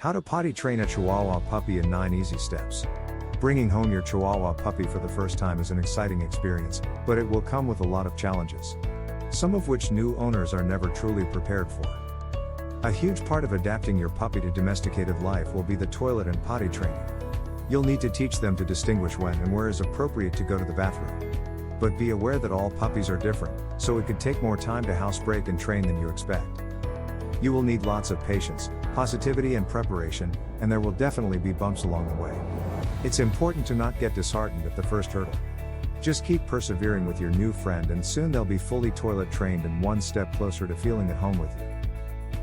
How to potty train a Chihuahua puppy in 9 easy steps. Bringing home your Chihuahua puppy for the first time is an exciting experience, but it will come with a lot of challenges. Some of which new owners are never truly prepared for. A huge part of adapting your puppy to domesticated life will be the toilet and potty training. You'll need to teach them to distinguish when and where is appropriate to go to the bathroom. But be aware that all puppies are different, so it could take more time to housebreak and train than you expect. You will need lots of patience, positivity and preparation, and there will definitely be bumps along the way. It's important to not get disheartened at the first hurdle. Just keep persevering with your new friend and soon they'll be fully toilet trained and one step closer to feeling at home with you.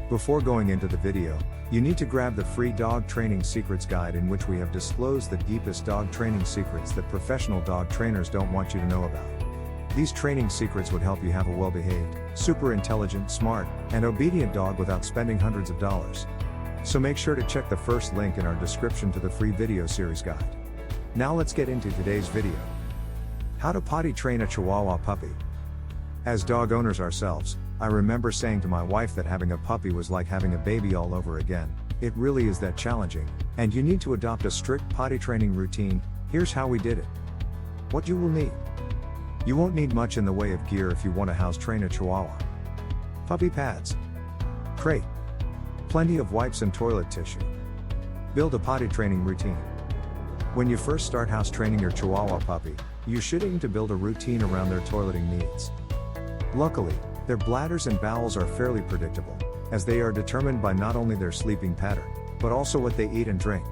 Before going into the video, you need to grab the free Dog Training Secrets Guide in which we have disclosed the deepest dog training secrets that professional dog trainers don't want you to know about. These training secrets would help you have a well-behaved, super intelligent, smart, and obedient dog without spending hundreds of dollars. So make sure to check the first link in our description to the free video series guide. Now let's get into today's video. How to potty train a Chihuahua puppy. As dog owners ourselves, I remember saying to my wife that having a puppy was like having a baby all over again. It really is that challenging, and you need to adopt a strict potty training routine. Here's how we did it. What you will need. You won't need much in the way of gear if you want to house train a Chihuahua. Puppy pads. Crate. Plenty of wipes and toilet tissue. Build a potty training routine. When you first start house training your Chihuahua puppy, you should aim to build a routine around their toileting needs. Luckily, their bladders and bowels are fairly predictable, as they are determined by not only their sleeping pattern, but also what they eat and drink.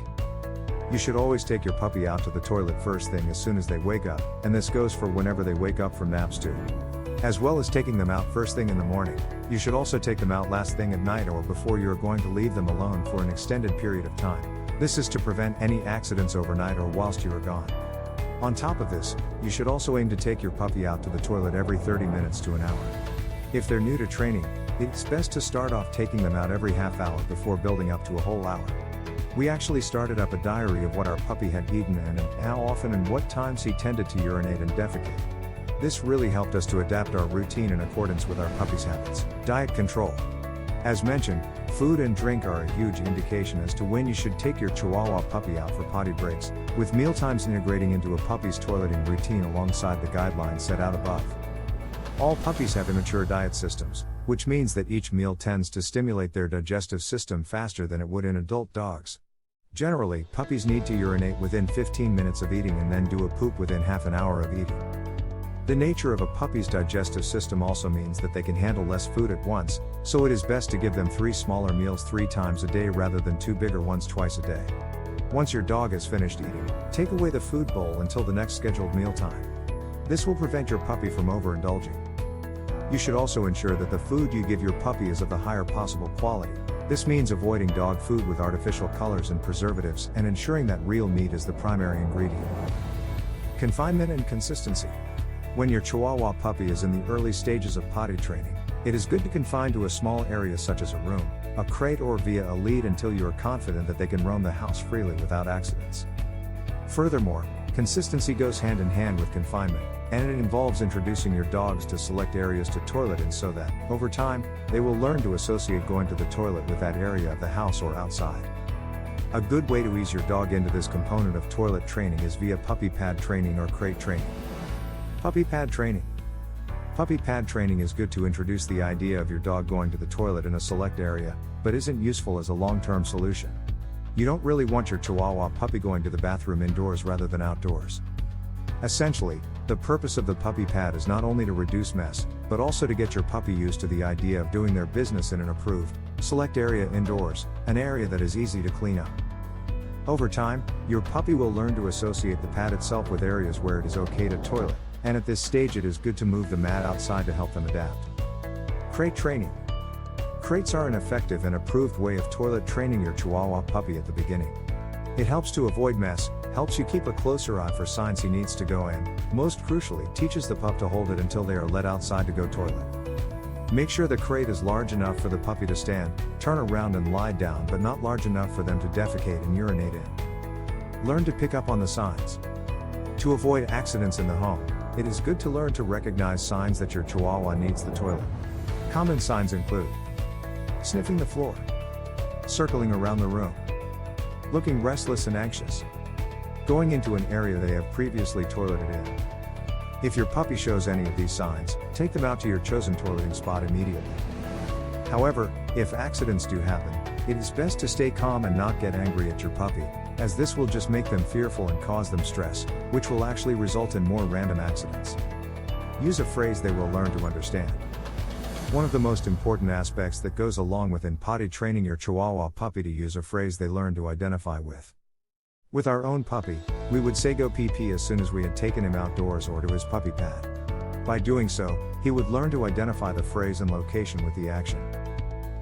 You should always take your puppy out to the toilet first thing as soon as they wake up, and this goes for whenever they wake up from naps too. As well as taking them out first thing in the morning, you should also take them out last thing at night or before you are going to leave them alone for an extended period of time. This is to prevent any accidents overnight or whilst you are gone. On top of this, you should also aim to take your puppy out to the toilet every 30 minutes to an hour. If they're new to training, it's best to start off taking them out every half hour before building up to a whole hour. We actually started up a diary of what our puppy had eaten and how often and what times he tended to urinate and defecate. This really helped us to adapt our routine in accordance with our puppy's habits. Diet control. As mentioned, food and drink are a huge indication as to when you should take your Chihuahua puppy out for potty breaks, with mealtimes integrating into a puppy's toileting routine alongside the guidelines set out above. All puppies have immature diet systems, which means that each meal tends to stimulate their digestive system faster than it would in adult dogs. Generally, puppies need to urinate within 15 minutes of eating and then do a poop within half an hour of eating. The nature of a puppy's digestive system also means that they can handle less food at once, so it is best to give them 3 smaller meals 3 times a day rather than 2 bigger ones twice a day. Once your dog has finished eating, take away the food bowl until the next scheduled mealtime. This will prevent your puppy from overindulging. You should also ensure that the food you give your puppy is of the higher possible quality. This means avoiding dog food with artificial colors and preservatives and ensuring that real meat is the primary ingredient. Confinement and consistency. When your Chihuahua puppy is in the early stages of potty training, it is good to confine to a small area such as a room, a crate or via a lead until you are confident that they can roam the house freely without accidents. Furthermore, consistency goes hand in hand with confinement, and it involves introducing your dogs to select areas to toilet in so that, over time, they will learn to associate going to the toilet with that area of the house or outside. A good way to ease your dog into this component of toilet training is via puppy pad training or crate training. Puppy pad training. Puppy pad training is good to introduce the idea of your dog going to the toilet in a select area, but isn't useful as a long-term solution. You don't really want your Chihuahua puppy going to the bathroom indoors rather than outdoors. Essentially, the purpose of the puppy pad is not only to reduce mess, but also to get your puppy used to the idea of doing their business in an approved, select area indoors, an area that is easy to clean up. Over time, your puppy will learn to associate the pad itself with areas where it is okay to toilet, and at this stage it is good to move the mat outside to help them adapt. Crate training. Crates are an effective and approved way of toilet training your Chihuahua puppy at the beginning. It helps to avoid mess, helps you keep a closer eye for signs he needs to go and, most crucially, teaches the pup to hold it until they are let outside to go toilet. Make sure the crate is large enough for the puppy to stand, turn around and lie down but not large enough for them to defecate and urinate in. Learn to pick up on the signs. To avoid accidents in the home, it is good to learn to recognize signs that your Chihuahua needs the toilet. Common signs include sniffing the floor, circling around the room, Looking restless and anxious. Going into an area they have previously toileted in. If your puppy shows any of these signs, take them out to your chosen toileting spot immediately. However, if accidents do happen, it is best to stay calm and not get angry at your puppy, as this will just make them fearful and cause them stress, which will actually result in more random accidents. Use a phrase they will learn to understand. One of the most important aspects that goes along with in potty training your Chihuahua puppy to use a phrase they learn to identify with. With our own puppy, we would say go pee pee as soon as we had taken him outdoors or to his puppy pad. By doing so, he would learn to identify the phrase and location with the action.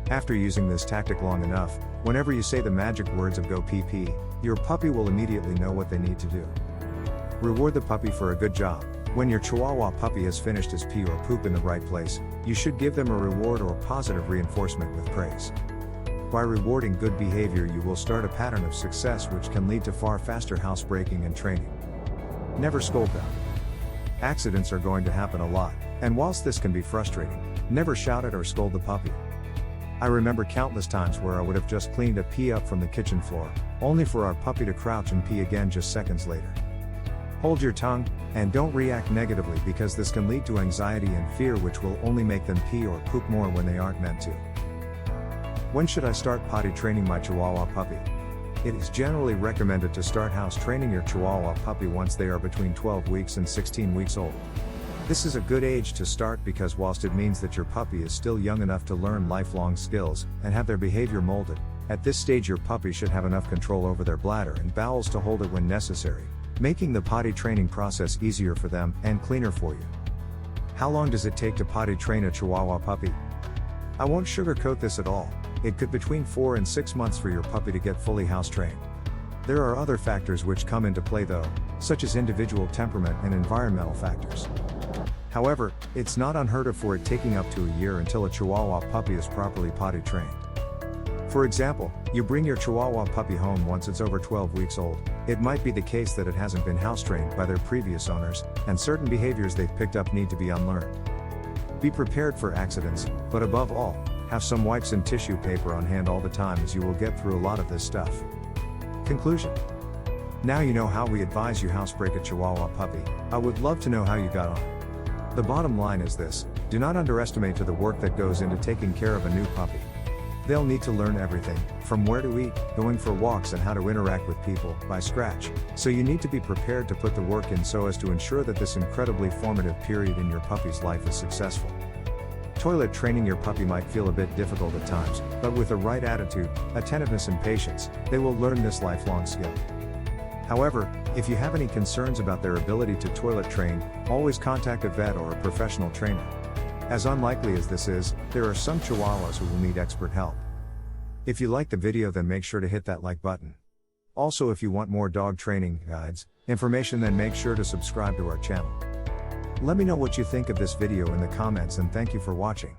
After using this tactic long enough, whenever you say the magic words of go pee pee, your puppy will immediately know what they need to do. Reward the puppy for a good job. When your Chihuahua puppy has finished his pee or poop in the right place, you should give them a reward or positive reinforcement with praise. By rewarding good behavior, you will start a pattern of success which can lead to far faster housebreaking and training. Never scold them. Accidents are going to happen a lot, and whilst this can be frustrating, never shout at or scold the puppy. I remember countless times where I would have just cleaned a pee up from the kitchen floor, only for our puppy to crouch and pee again just seconds later. Hold your tongue, and don't react negatively, because this can lead to anxiety and fear, which will only make them pee or poop more when they aren't meant to. When should I start potty training my Chihuahua puppy? It is generally recommended to start house training your Chihuahua puppy once they are between 12 weeks and 16 weeks old. This is a good age to start because whilst it means that your puppy is still young enough to learn lifelong skills and have their behavior molded, at this stage your puppy should have enough control over their bladder and bowels to hold it when necessary, making the potty training process easier for them and cleaner for you. How long does it take to potty train a Chihuahua puppy? I won't sugarcoat this at all. It could between 4 and 6 months for your puppy to get fully house trained. There are other factors which come into play though, such as individual temperament and environmental factors. However, it's not unheard of for it taking up to a year until a Chihuahua puppy is properly potty trained. For example, you bring your Chihuahua puppy home once it's over 12 weeks old. It might be the case that it hasn't been house trained by their previous owners, and certain behaviors they've picked up need to be unlearned. Be prepared for accidents, but above all, have some wipes and tissue paper on hand all the time, as you will get through a lot of this stuff. Conclusion. Now you know how we advise you housebreak a Chihuahua puppy. I would love to know how you got on. The bottom line is this: do not underestimate the work that goes into taking care of a new puppy. They'll need to learn everything, from where to eat, going for walks, and how to interact with people, by scratch. So you need to be prepared to put the work in so as to ensure that this incredibly formative period in your puppy's life is successful. Toilet training your puppy might feel a bit difficult at times, but with the right attitude, attentiveness and patience, they will learn this lifelong skill. However, if you have any concerns about their ability to toilet train, always contact a vet or a professional trainer. As unlikely as this is, there are some Chihuahuas who will need expert help. If you liked the video, then make sure to hit that like button. Also, if you want more dog training guides, information, then make sure to subscribe to our channel. Let me know what you think of this video in the comments, and thank you for watching.